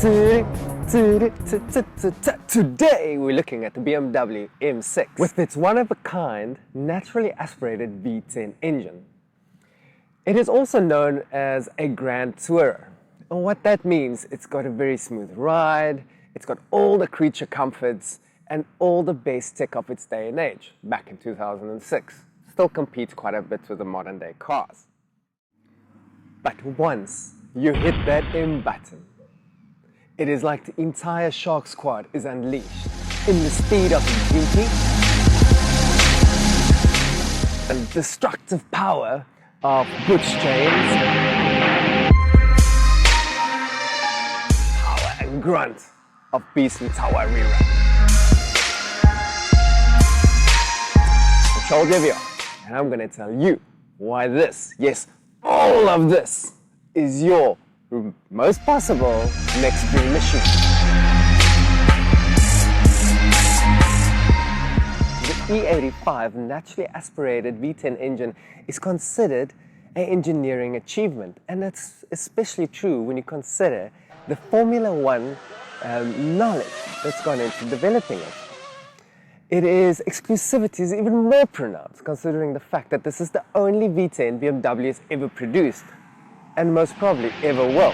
Today we're looking at the BMW M6 with its one-of-a-kind, naturally aspirated V10 engine. It is also known as a Grand Tourer. And what that means, it's got a very smooth ride, it's got all the creature comforts and all the base tech of its day and age, back in 2006. Still competes quite a bit with the modern day cars. But once you hit that M button, it is like the entire Shark Squad is unleashed in the speed of beauty and destructive power of butch chains, power and grunt of beastly tower rerun. I'm Charles Xavier, and I'm gonna tell you why this, yes, all of this, is your most possible next dream machine. The E85 naturally aspirated V10 engine is considered an engineering achievement, and that's especially true when you consider the Formula One knowledge that's gone into developing it. Its exclusivity is even more pronounced, considering the fact that this is the only V10 BMW has ever produced, and most probably ever will.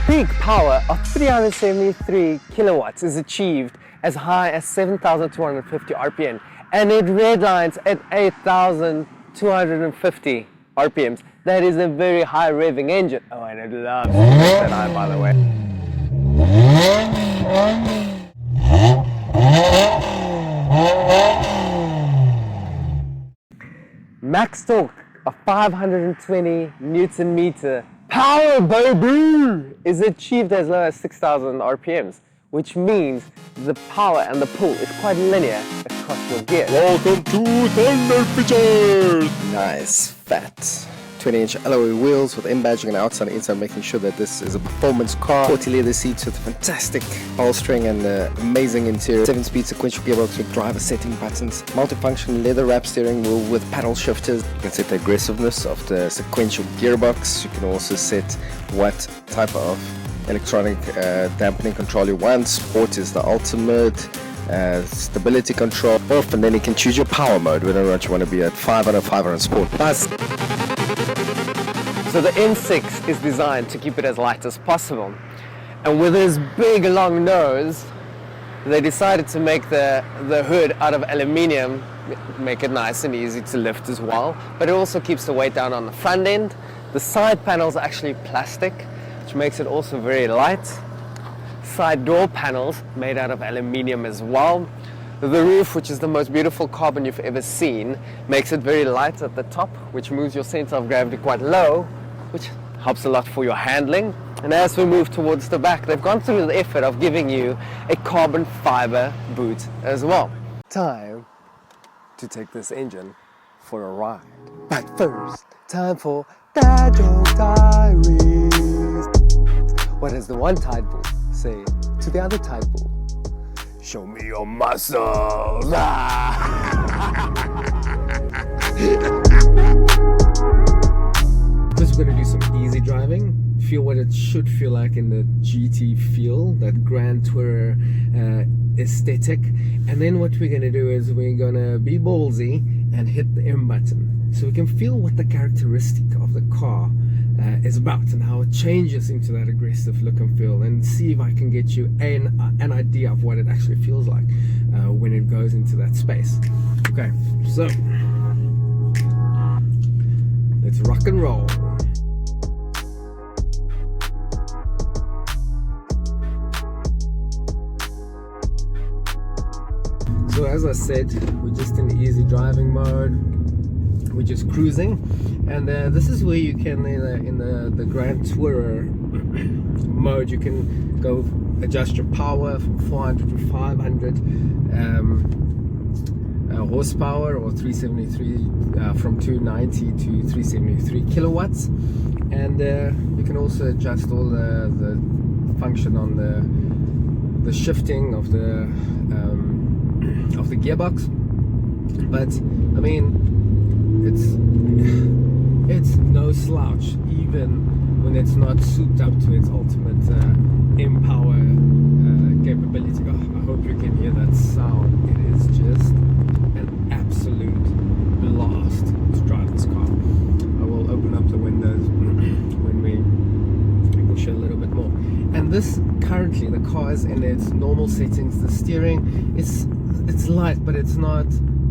Peak power of 373 kilowatts is achieved as high as 7,250 RPM, and it redlines at 8,250 RPMs. That is a very high revving engine. Oh, and it loves that high, by the way. Max torque of 520 Newton meter power, baby, is achieved as low as 6,000 RPMs, which means the power and the pull is quite linear across your gear. Welcome to Thunder Pictures! Nice, fat 20-inch alloy wheels with M-badging and outside and inside, making sure that this is a performance car. 40 leather seats with fantastic bolstering and amazing interior. 7-speed sequential gearbox with driver setting buttons. Multifunction leather wrap steering wheel with paddle shifters. You can set the aggressiveness of the sequential gearbox. You can also set what type of electronic dampening control you want. Sport is the ultimate. Stability control off, and then you can choose your power mode, whether or not you want to be at 5 out of 5 on sport. Plus, so the M6 is designed to keep it as light as possible, and with this big long nose, they decided to make the hood out of aluminium, make it nice and easy to lift as well, but it also keeps the weight down on the front end. The side panels are actually plastic, which makes it also very light. Side door panels made out of aluminium as well. The roof, which is the most beautiful carbon you've ever seen, makes it very light at the top, which moves your center of gravity quite low, which helps a lot for your handling. And as we move towards the back, they've gone through the effort of giving you a carbon fiber boot as well. Time to take this engine for a ride. But first, time for Dad Joke Diaries. What does the one tide bull say to the other tide bull? Show me your muscles! Just going to do some easy driving, feel what it should feel like in the GT feel, that Grand Tourer aesthetic. And then what we're going to do is we're going to be ballsy and hit the M button, so we can feel what the characteristic of the car is about and how it changes into that aggressive look and feel, and see if I can get you an idea of what it actually feels like when it goes into that space. Okay, so let's rock and roll. So as I said, we're just in the easy driving mode. We're just cruising, and this is where you can, in the Grand Tourer mode, you can go adjust your power from 400 to 500 horsepower, or 373 from 290 to 373 kilowatts, and you can also adjust all the function on the shifting of the gearbox. But I mean, it's no slouch, even when it's not souped up to its ultimate M-Power capability. Oh, I hope you can hear that sound. It is just an absolute blast to drive this car. I will open up the windows when we can show a little bit more. And this, currently the car is in its normal settings. The steering, it's light, but it's not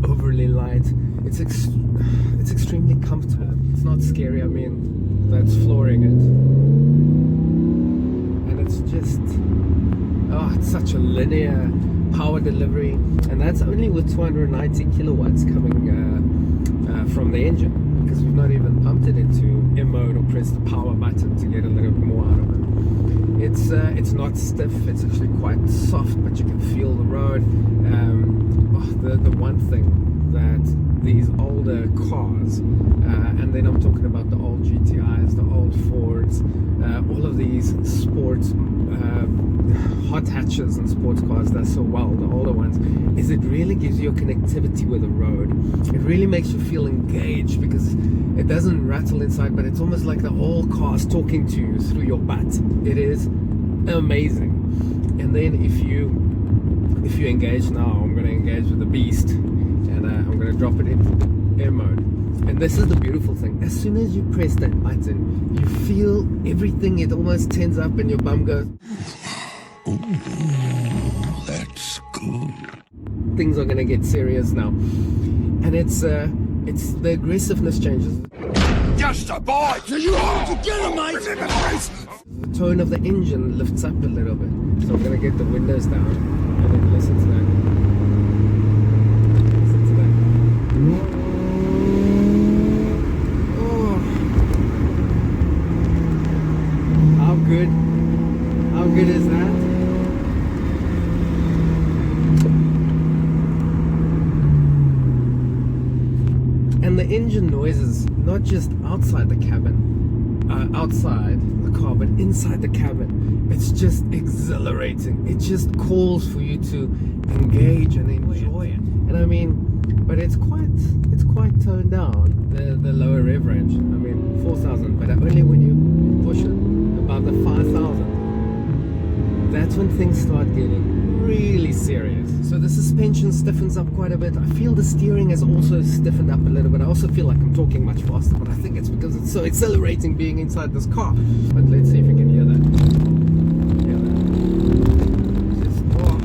overly light. It's extremely comfortable. It's not scary. I mean, that's flooring it, and it's just, oh, it's such a linear power delivery, and that's only with 290 kilowatts coming from the engine, because we've not even pumped it into M mode or pressed the power button to get a little bit more out of it. It's not stiff. It's actually quite soft, but you can feel the road. The one thing that these older cars, and then I'm talking about the old GTIs, the old Fords, all of these sports hot hatches and sports cars that so well, the older ones, is it really gives you a connectivity with the road. It really makes you feel engaged, because it doesn't rattle inside, but it's almost like the whole car's talking to you through your butt. It is amazing. And then if you engage now, I'm going to engage with the beast, and I'm going to drop it into M mode. And this is the beautiful thing. As soon as you press that button, you feel everything. It almost tenses up and your bum goes, Ooh, that's good. things are going to get serious now. And it's the aggressiveness changes. Just a bite! You hold together, mate! The tone of the engine lifts up a little bit. So I'm going to get the windows down and then listen to that. Listen to that. Oh. How good is that? And the engine noises, not just outside the cabin, outside the car, but inside the cabin. It's just exhilarating. It just calls for you to engage and enjoy it. And I mean, but it's quite toned down, the lower rev range. I mean, 4,000, but only when you push it above the 5,000. That's when things start getting really serious. So the suspension stiffens up quite a bit. I feel the steering has also stiffened up a little bit. I also feel like I'm talking much faster, but I think it's because it's so exhilarating being inside this car. But let's see if you can hear that. Hear that? Just, oh.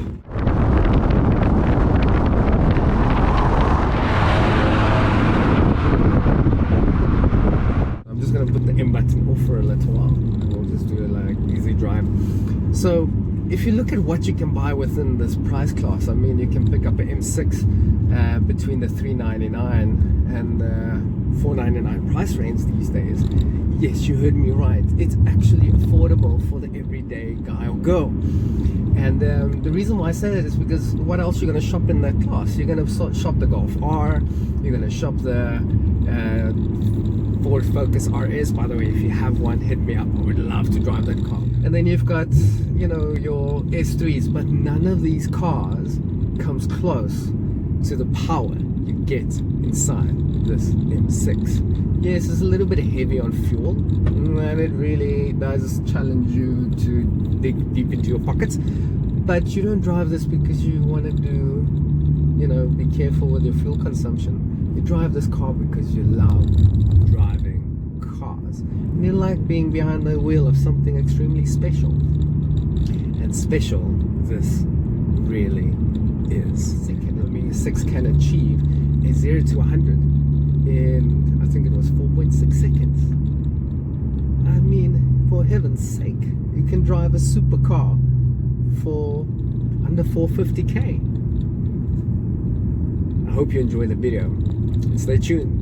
I'm just gonna put the M button off for a little while, and we'll just do a like easy drive. So if you look at what you can buy within this price class, I mean, you can pick up an M6 between the $399 and $499 price range these days. Yes, you heard me right. It's actually affordable for the everyday guy or girl. And the reason why I say that is because what else you're going to shop in that class? You're going to shop the Golf R, you're going to shop the Ford Focus RS. By the way, if you have one, hit me up. I would love to drive that car. And then you've got, you know, your S3s, but none of these cars comes close to the power you get inside this M6. Yes, it's a little bit heavy on fuel, and it really does challenge you to dig deep into your pockets. But you don't drive this because you want to do, you know, be careful with your fuel consumption. You drive this car because you love driving cars. And you like being behind the wheel of something extremely special. And special this really is. M6 can achieve a 0 to 100 in, I think it was 4.6 seconds. I mean, for heaven's sake, you can drive a supercar for under 450k. I hope you enjoy the video. Stay tuned.